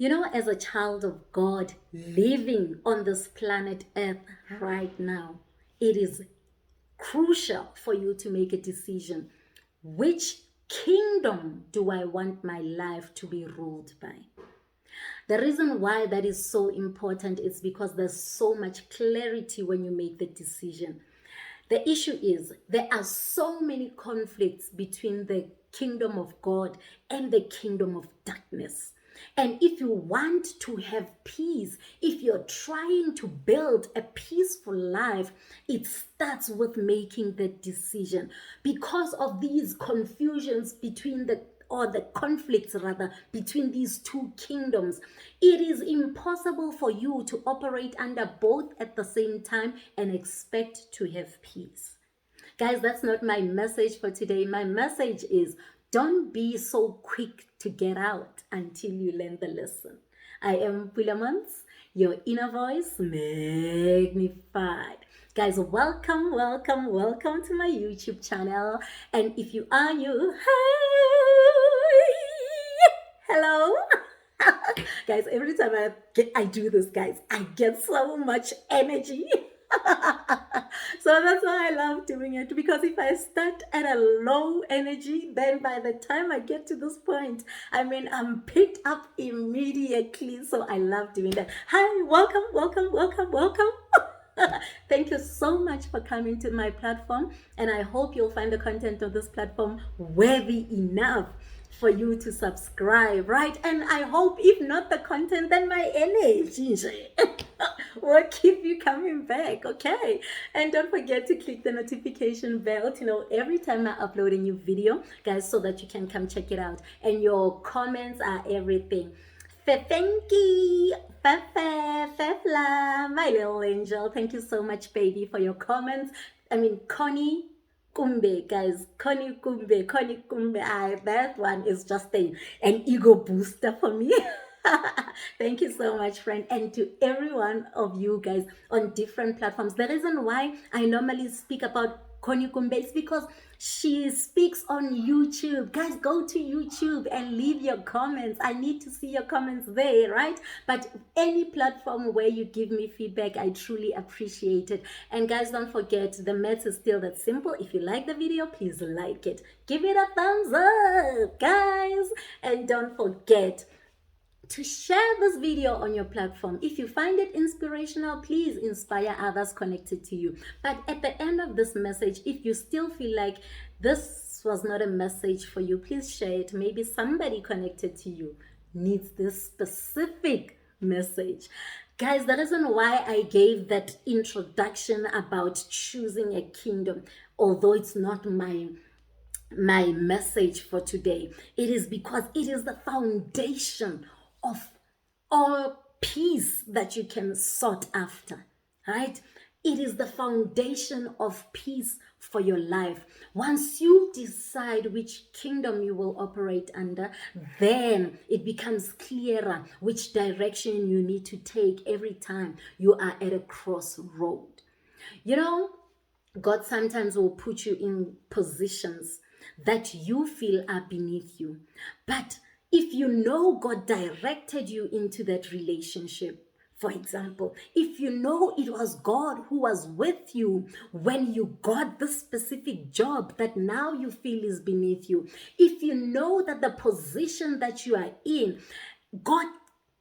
As a child of God living on this planet Earth right now, it is crucial for you to make a decision. Which kingdom do I want my life to be ruled by? The reason why that is so important is because there's so much clarity when you make the decision. The issue is there are so many conflicts between the kingdom of God and the kingdom of darkness. And if you want to have peace, if you're trying to build a peaceful life, it starts with making the decision. Because of these confusions between the conflicts rather between these two kingdoms, it is impossible for you to operate under both at the same time and expect to have peace. Guys, that's not my message for today. My message is don't be so quick to get out until you learn the lesson. I am Pulaa Montz, your inner voice magnified. Guys, welcome to my YouTube channel. And if you are new, hello. Guys, every time I do this, guys, I get so much energy. So that's why I love doing it, because if I start at a low energy, then by the time I get to this point, I'm picked up immediately. So I love doing that. Hi, welcome. Thank you so much for coming to my platform, and I hope you'll find the content of this platform worthy enough for you to subscribe, right? And I hope if not the content, then my energy will keep you coming back, okay? And don't forget to click the notification bell to know every time I upload a new video, guys, so that you can come check it out. And your comments are everything. Fefenki, Fefla, my little angel. Thank you so much, baby, for your comments. Connie Kumbe, guys, Connie Kumbe, that one is just an ego booster for me. Thank you so much, friend, and to every one of you guys on different platforms. The reason why I normally speak about Connie Kumbe is because she speaks on YouTube. Guys, go to YouTube and leave your comments. I need to see your comments there, right? But any platform where you give me feedback, I truly appreciate it. And guys, don't forget, the maths is still that simple. If you like the video, please like it. Give it a thumbs up, guys. And don't forget to share this video on your platform. If you find it inspirational, please inspire others connected to you. But at the end of this message, if you still feel like this was not a message for you, please share it. Maybe somebody connected to you needs this specific message. Guys, the reason why I gave that introduction about choosing a kingdom, although it's not my message for today, it is because it is the foundation of all peace that you can sought after, right? It is the foundation of peace for your life. Once you decide which kingdom you will operate under, then it becomes clearer which direction you need to take every time you are at a crossroad. God sometimes will put you in positions that you feel are beneath you. But if you know God directed you into that relationship, for example, if you know it was God who was with you when you got this specific job that now you feel is beneath you, if you know that the position that you are in, God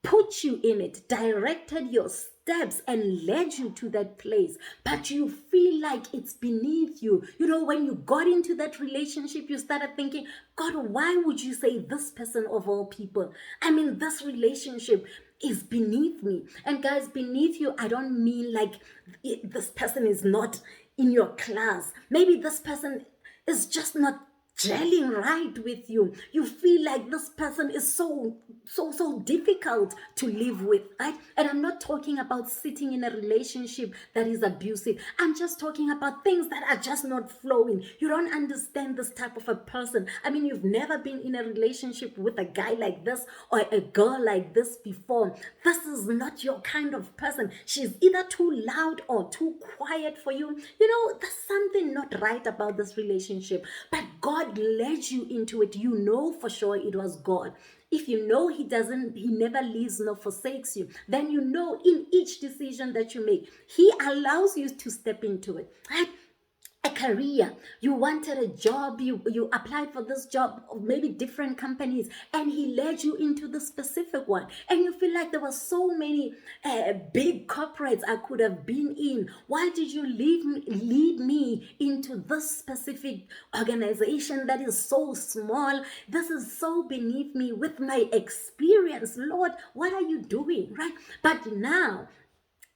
put you in it, directed your steps and led you to that place, but you feel like it's beneath you. When you got into that relationship, you started thinking, God, why would you say this person of all people? This relationship is beneath me. And guys, beneath you, I don't mean like this person is not in your class. Maybe this person is just not gelling right with you. You feel like this person is so difficult to live with, right? And I'm not talking about sitting in a relationship that is abusive. I'm just talking about things that are just not flowing. You don't understand this type of a person. You've never been in a relationship with a guy like this or a girl like this before. This is not your kind of person. She's either too loud or too quiet for you. There's something not right about this relationship. But God led you into it. You know for sure it was God. if you know he never leaves nor forsakes you, then you know in each decision that you make, he allows you to step into it, right? A career, you wanted a job, you applied for this job, maybe different companies, and he led you into the specific one, and you feel like there were so many big corporates I could have been in. Why did you lead me into this specific organization that is so small? This is so beneath me with my experience. Lord, what are you doing, right? But now,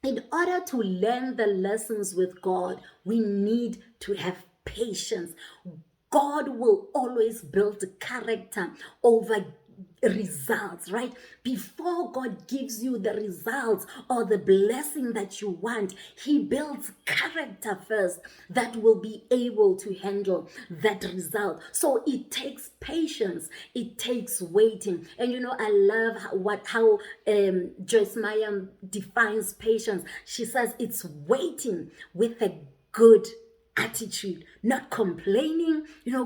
in order to learn the lessons with God, we need to have patience. God will always build character over results, right? Before God gives you the results or the blessing that you want, he builds character first that will be able to handle that result. So it takes patience, it takes waiting. And I love how Joyce Meyer defines patience. She says it's waiting with a good attitude, not complaining,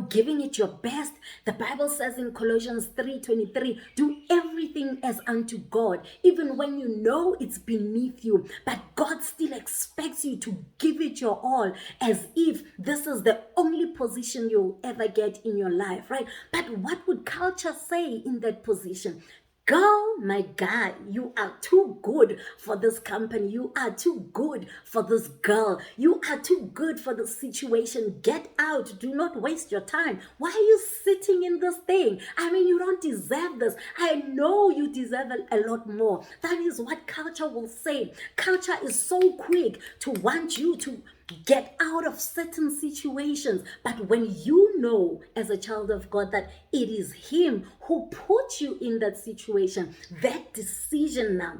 giving it your best. The Bible says in Colossians 3:23, do everything as unto God, even when you know it's beneath you, but God still expects you to give it your all, as if this is the only position you'll ever get in your life, right? But what would culture say in that position? Girl, my guy, you are too good for this company. You are too good for this girl. You are too good for the situation. Get out. Do not waste your time. Why are you sitting in this thing? I mean, you don't deserve this. I know you deserve a lot more. That is what culture will say. Culture is so quick to want you to get out of certain situations. But when you know as a child of God that it is him who put you in that situation, that decision now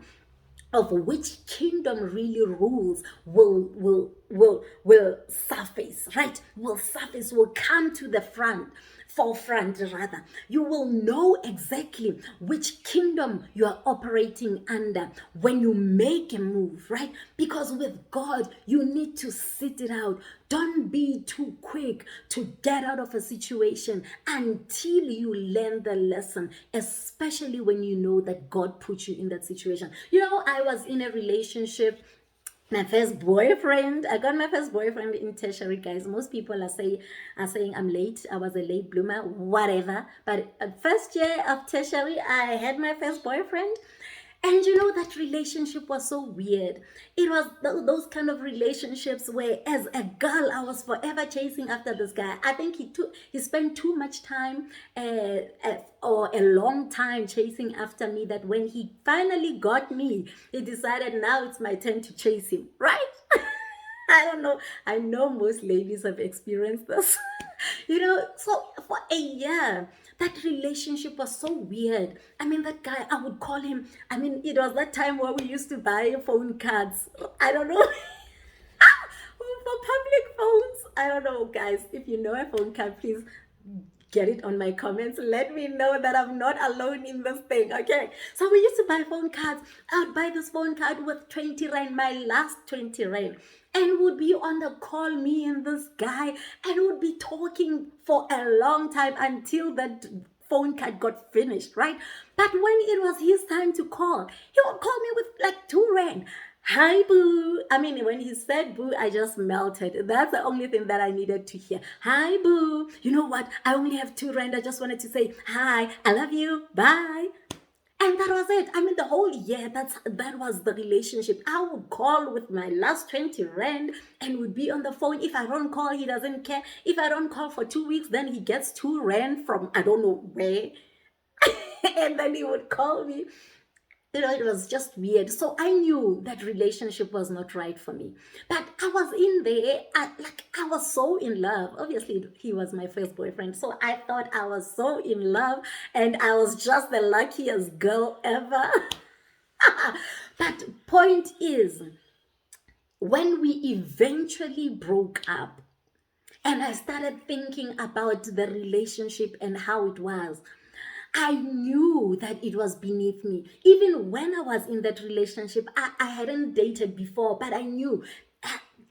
of which kingdom really rules will surface, right? Will come to the forefront rather. You will know exactly which kingdom you are operating under when you make a move, right? Because with God, you need to sit it out. Don't be too quick to get out of a situation until you learn the lesson, especially when you know that God put you in that situation. I was in a relationship. My first boyfriend, I got my first boyfriend in tertiary, guys. Most people are saying I'm late. I was a late bloomer, whatever. But first year of tertiary, I had my first boyfriend. And that relationship was so weird. It was those kind of relationships where, as a girl, I was forever chasing after this guy. I think he spent too much time or a long time chasing after me, that when he finally got me, he decided now it's my turn to chase him, right? I don't know. I know most ladies have experienced this. So for a year, that relationship was so weird. I mean, that guy, I would call him. I mean, it was that time where we used to buy phone cards. I don't know. For public phones. I don't know, guys. If you know a phone card, please get it on my comments. Let me know that I'm not alone in this thing, okay? So we used to buy phone cards. I would buy this phone card with 20 rand, my last 20 rand. And would be on the call, me and this guy, and would be talking for a long time until that phone card got finished, right? But when it was his time to call, he would call me with like 2 rand. Hi, boo. I mean, when he said boo, I just melted. That's the only thing that I needed to hear. Hi, boo. You know what? I only have 2 rand. I just wanted to say, hi, I love you. Bye. And that was it. I mean, the whole year, that was the relationship. I would call with my last 20 rand and would be on the phone. If I don't call, he doesn't care. If I don't call for 2 weeks, then he gets 2 rand from I don't know where. And then he would call me. It was just weird. So I knew that relationship was not right for me. But I was in there, I was so in love. Obviously, he was my first boyfriend. So I thought I was so in love and I was just the luckiest girl ever. But point is, when we eventually broke up and I started thinking about the relationship and how it was, I knew that it was beneath me. Even when I was in that relationship, I hadn't dated before, but I knew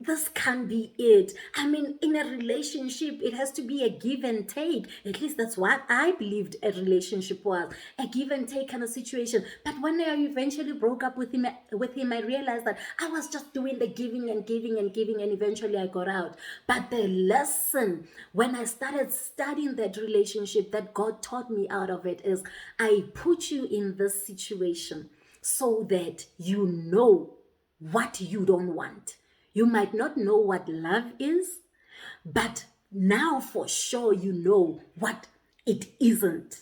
this can't be it. I mean, in a relationship, it has to be a give and take. At least that's what I believed a relationship was, a give and take kind of situation. But when I eventually broke up with him, I realized that I was just doing the giving and giving and giving, and eventually I got out. But the lesson when I started studying that relationship that God taught me out of it is, I put you in this situation so that you know what you don't want. You might not know what love is, but now for sure you know what it isn't.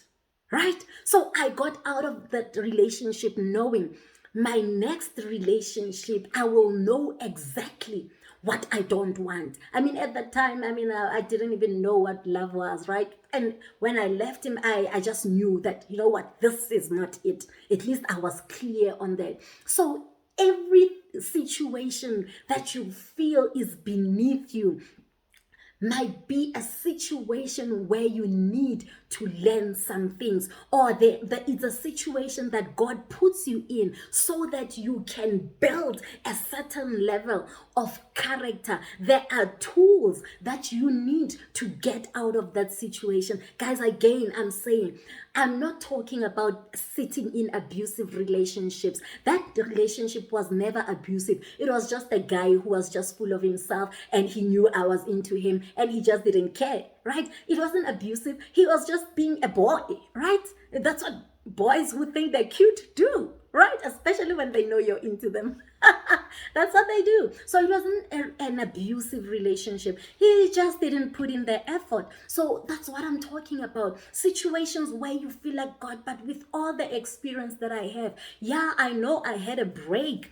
Right? So I got out of that relationship knowing my next relationship, I will know exactly what I don't want. I mean, at that time, I didn't even know what love was, right? And when I left him, I just knew that, you know what, this is not it. At least I was clear on that. So every situation that you feel is beneath you might be a situation where you need to learn some things, or it's a situation that God puts you in so that you can build a certain level of character. There are tools that you need to get out of that situation. Guys, again, I'm saying, I'm not talking about sitting in abusive relationships. That relationship was never abusive. It was just a guy who was just full of himself, and he knew I was into him, and he just didn't care, right? It wasn't abusive. He was just being a boy, right? That's what boys who think they're cute do, right? Especially when they know you're into them. That's what they do. So it wasn't an abusive relationship. He just didn't put in the effort. So that's what I'm talking about. Situations where you feel like, God, but with all the experience that I have, yeah, I know I had a break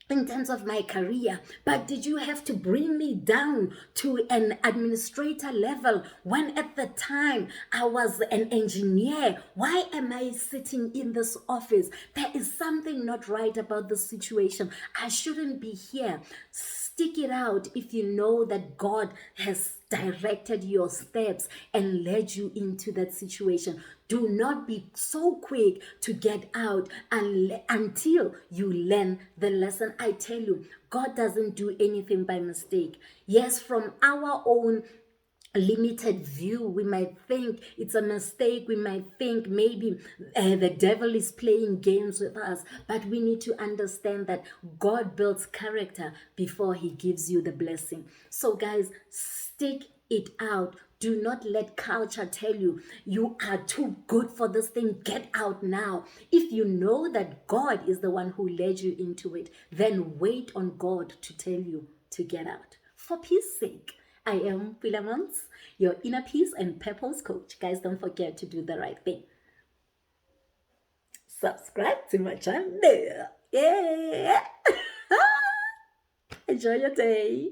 in terms of my career, but did you have to bring me down to an administrator level when at the time I was an engineer? Why am I sitting in this office? There is something not right about the situation. I shouldn't be here. Stick it out if you know that God has directed your steps and led you into that situation. Do not be so quick to get out until you learn the lesson. I tell you, God doesn't do anything by mistake. Yes, from our own limited view, we might think it's a mistake. We might think maybe the devil is playing games with us, but we need to understand that God builds character before he gives you the blessing. So guys, stick it out. Do not let culture tell you you are too good for this thing. Get out now. If you know that God is the one who led you into it, then wait on God to tell you to get out. For peace sake, I am Pulaa Montz, your inner peace and purpose coach. Guys, don't forget to do the right thing. Subscribe to my channel. Yeah. Enjoy your day.